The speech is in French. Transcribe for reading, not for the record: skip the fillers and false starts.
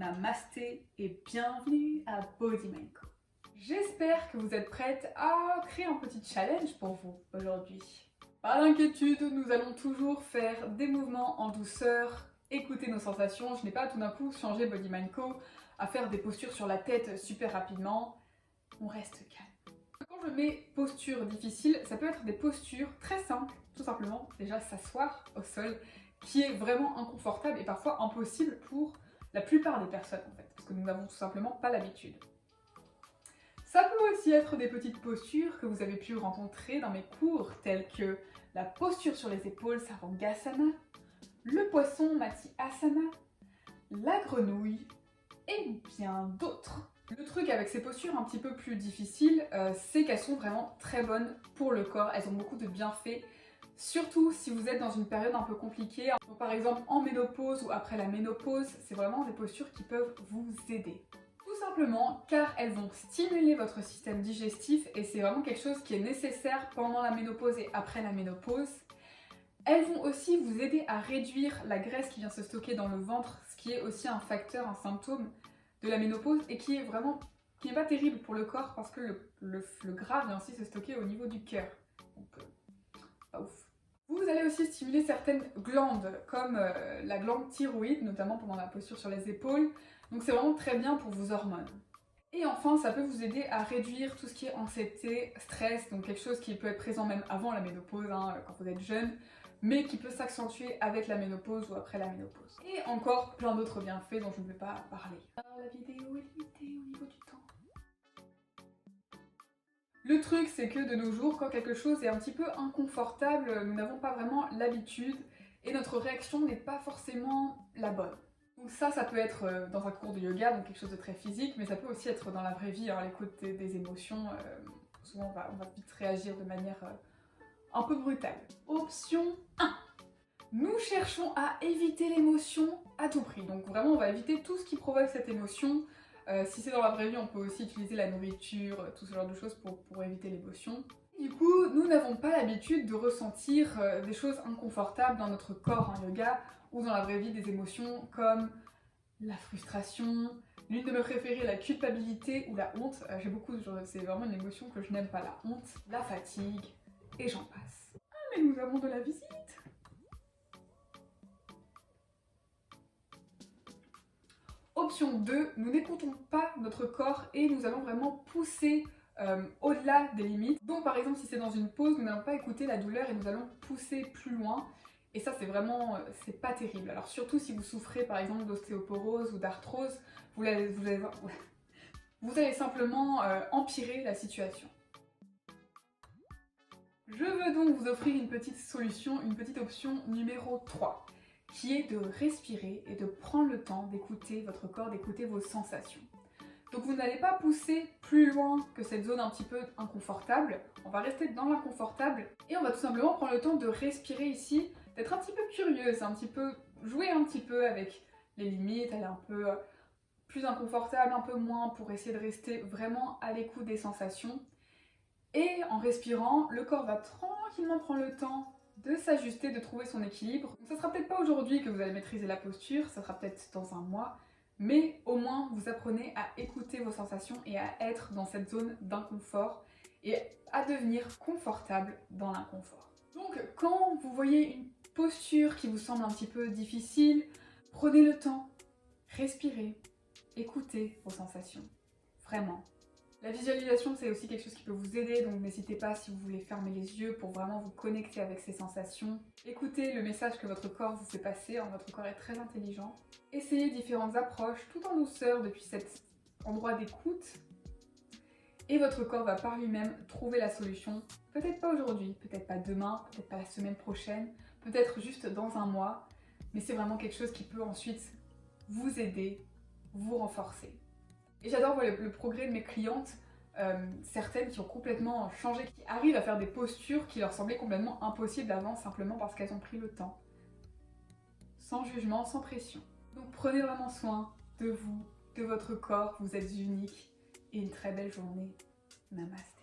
Namasté et bienvenue à Body Mind Co. J'espère que vous êtes prêtes à créer un petit challenge pour vous aujourd'hui. Pas d'inquiétude, nous allons toujours faire des mouvements en douceur, écouter nos sensations. Je n'ai pas tout d'un coup changé Body Mind Co à faire des postures sur la tête super rapidement. On reste calme. Quand je mets posture difficile, ça peut être des postures très simples, tout simplement, déjà s'asseoir au sol, qui est vraiment inconfortable et parfois impossible pour la plupart des personnes en fait, parce que nous n'avons tout simplement pas l'habitude. Ça peut aussi être des petites postures que vous avez pu rencontrer dans mes cours, telles que la posture sur les épaules, Sarangasana, le poisson, Mati Asana, la grenouille et bien d'autres. Le truc avec ces postures un petit peu plus difficiles, c'est qu'elles sont vraiment très bonnes pour le corps, elles ont beaucoup de bienfaits. Surtout si vous êtes dans une période un peu compliquée, donc par exemple en ménopause ou après la ménopause, c'est vraiment des postures qui peuvent vous aider. Tout simplement car elles vont stimuler votre système digestif et c'est vraiment quelque chose qui est nécessaire pendant la ménopause et après la ménopause. Elles vont aussi vous aider à réduire la graisse qui vient se stocker dans le ventre, ce qui est aussi un facteur, un symptôme de la ménopause et qui n'est pas terrible pour le corps parce que le gras vient aussi se stocker au niveau du cœur. Donc pas ouf. Vous allez aussi stimuler certaines glandes, comme la glande thyroïde, notamment pendant la posture sur les épaules. Donc c'est vraiment très bien pour vos hormones. Et enfin, ça peut vous aider à réduire tout ce qui est anxiété, stress, donc quelque chose qui peut être présent même avant la ménopause, hein, quand vous êtes jeune, mais qui peut s'accentuer avec la ménopause ou après la ménopause. Et encore plein d'autres bienfaits dont je ne vais pas parler. La vidéo est limitée au niveau du temps. Le truc, c'est que de nos jours, quand quelque chose est un petit peu inconfortable, nous n'avons pas vraiment l'habitude et notre réaction n'est pas forcément la bonne. Donc ça peut être dans un cours de yoga, donc quelque chose de très physique, mais ça peut aussi être dans la vraie vie, à l'écoute des émotions. Souvent, on va vite réagir de manière un peu brutale. Option 1. Nous cherchons à éviter l'émotion à tout prix. Donc vraiment, on va éviter tout ce qui provoque cette émotion. Si c'est dans la vraie vie, on peut aussi utiliser la nourriture, tout ce genre de choses pour éviter l'émotion. Du coup, nous n'avons pas l'habitude de ressentir des choses inconfortables dans notre corps en yoga ou dans la vraie vie, des émotions comme la frustration, l'une de mes préférées, la culpabilité ou la honte. C'est vraiment une émotion que je n'aime pas, la honte, la fatigue, et j'en passe. Ah, mais nous avons de la visite! Option 2, nous n'écoutons pas notre corps et nous allons vraiment pousser au-delà des limites. Donc par exemple, si c'est dans une pause, nous n'allons pas écouter la douleur et nous allons pousser plus loin. Et ça, c'est vraiment, c'est pas terrible. Alors surtout si vous souffrez par exemple d'ostéoporose ou d'arthrose, vous allez simplement empirer la situation. Je veux donc vous offrir une petite solution, une petite option numéro 3. Qui est de respirer et de prendre le temps d'écouter votre corps, d'écouter vos sensations. Donc vous n'allez pas pousser plus loin que cette zone un petit peu inconfortable, on va rester dans l'inconfortable et on va tout simplement prendre le temps de respirer ici, d'être un petit peu curieuse, jouer un petit peu avec les limites, aller un peu plus inconfortable, un peu moins pour essayer de rester vraiment à l'écoute des sensations. Et en respirant, le corps va tranquillement prendre le temps de s'ajuster, de trouver son équilibre. Donc ça sera peut-être pas aujourd'hui que vous allez maîtriser la posture, ça sera peut-être dans un mois, mais au moins vous apprenez à écouter vos sensations et à être dans cette zone d'inconfort et à devenir confortable dans l'inconfort. Donc quand vous voyez une posture qui vous semble un petit peu difficile, prenez le temps, respirez, écoutez vos sensations, vraiment. La visualisation, c'est aussi quelque chose qui peut vous aider, donc n'hésitez pas si vous voulez fermer les yeux pour vraiment vous connecter avec ces sensations. Écoutez le message que votre corps vous fait passer, votre corps est très intelligent. Essayez différentes approches tout en douceur depuis cet endroit d'écoute. Et votre corps va par lui-même trouver la solution. Peut-être pas aujourd'hui, peut-être pas demain, peut-être pas la semaine prochaine, peut-être juste dans un mois. Mais c'est vraiment quelque chose qui peut ensuite vous aider, vous renforcer. Et j'adore voir le progrès de mes clientes, certaines qui ont complètement changé, qui arrivent à faire des postures qui leur semblaient complètement impossibles avant, simplement parce qu'elles ont pris le temps. Sans jugement, sans pression. Donc prenez vraiment soin de vous, de votre corps, vous êtes unique, et une très belle journée. Namasté.